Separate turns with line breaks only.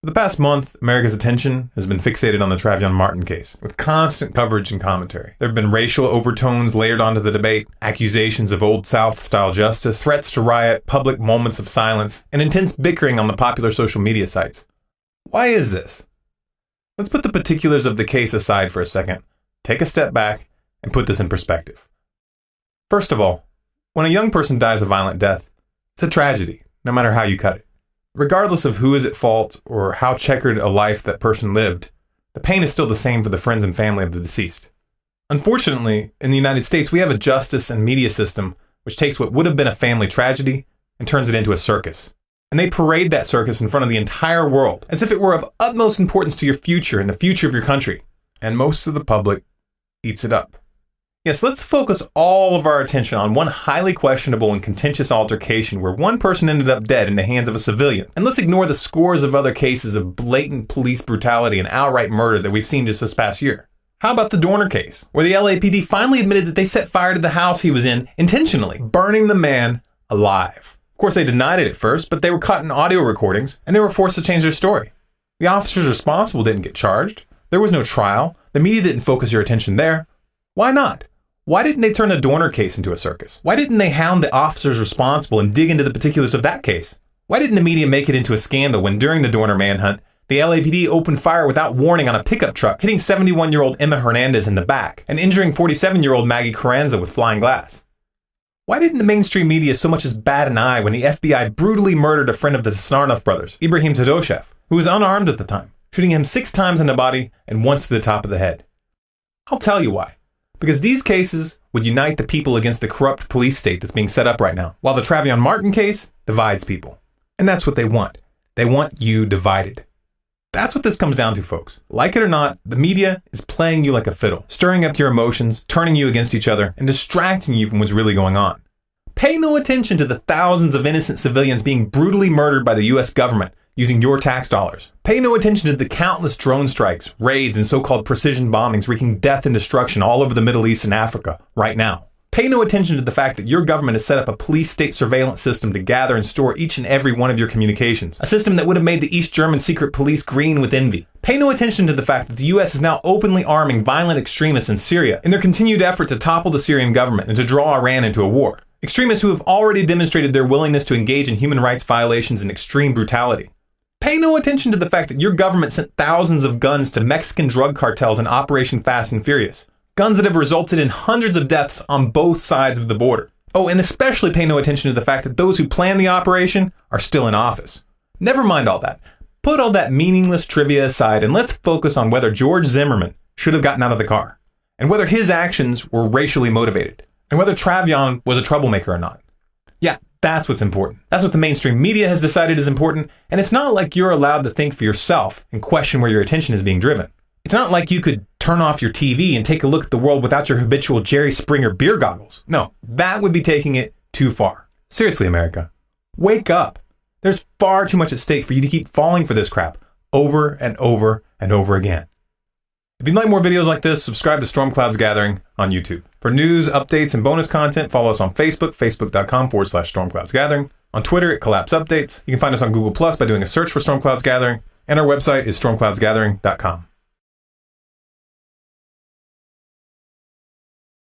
For the past month, America's attention has been fixated on the Trayvon Martin case, with constant coverage and commentary. There have been racial overtones layered onto the debate, accusations of Old South-style justice, threats to riot, public moments of silence, and intense bickering on the popular social media sites. Why is this? Let's put the particulars of the case aside for a second, take a step back, and put this in perspective. First of all, when a young person dies a violent death, it's a tragedy, no matter how you cut it. Regardless of who is at fault or how checkered a life that person lived, the pain is still the same for the friends and family of the deceased. Unfortunately, in the United States, we have a justice and media system which takes what would have been a family tragedy and turns it into a circus. And they parade that circus in front of the entire world as if it were of utmost importance to your future and the future of your country. And most of the public eats it up. Yes, let's focus all of our attention on one highly questionable and contentious altercation where one person ended up dead in the hands of a civilian. And let's ignore the scores of other cases of blatant police brutality and outright murder that we've seen just this past year. How about the Dorner case, where the LAPD finally admitted that they set fire to the house he was in intentionally, burning the man alive? Of course, they denied it at first, but they were caught in audio recordings and they were forced to change their story. The officers responsible didn't get charged. There was no trial. The media didn't focus your attention there. Why not? Why didn't they turn the Dorner case into a circus? Why didn't they hound the officers responsible and dig into the particulars of that case? Why didn't the media make it into a scandal when during the Dorner manhunt, the LAPD opened fire without warning on a pickup truck, hitting 71-year-old Emma Hernandez in the back and injuring 47-year-old Maggie Carranza with flying glass? Why didn't the mainstream media so much as bat an eye when the FBI brutally murdered a friend of the Tsarnaev brothers, Ibrahim Tadoshev, who was unarmed at the time, shooting him 6 times in the body and once to the top of the head? I'll tell you why. Because these cases would unite the people against the corrupt police state that's being set up right now, while the Trayvon Martin case divides people. And that's what they want. They want you divided. That's what this comes down to, folks. Like it or not, the media is playing you like a fiddle, stirring up your emotions, turning you against each other, and distracting you from what's really going on. Pay no attention to the thousands of innocent civilians being brutally murdered by the US government using your tax dollars. Pay no attention to the countless drone strikes, raids, and so-called precision bombings wreaking death and destruction all over the Middle East and Africa right now. Pay no attention to the fact that your government has set up a police state surveillance system to gather and store each and every one of your communications, a system that would have made the East German secret police green with envy. Pay no attention to the fact that the US is now openly arming violent extremists in Syria in their continued effort to topple the Syrian government and to draw Iran into a war. Extremists who have already demonstrated their willingness to engage in human rights violations and extreme brutality. Pay no attention to the fact that your government sent thousands of guns to Mexican drug cartels in Operation Fast and Furious. Guns that have resulted in hundreds of deaths on both sides of the border. Oh, and especially pay no attention to the fact that those who planned the operation are still in office. Never mind all that. Put all that meaningless trivia aside and let's focus on whether George Zimmerman should have gotten out of the car, and whether his actions were racially motivated, and whether Trayvon was a troublemaker or not. Yeah, that's what's important. That's what the mainstream media has decided is important, and it's not like you're allowed to think for yourself and question where your attention is being driven. It's not like you could turn off your TV and take a look at the world without your habitual Jerry Springer beer goggles. No, that would be taking it too far. Seriously, America, wake up. There's far too much at stake for you to keep falling for this crap over and over and over again. If you'd like more videos like this, subscribe to Storm Clouds Gathering on YouTube. For news, updates, and bonus content, follow us on Facebook, facebook.com/Storm Clouds Gathering. On Twitter at Collapse Updates. You can find us on Google Plus by doing a search for Storm Clouds Gathering. And our website is stormcloudsgathering.com.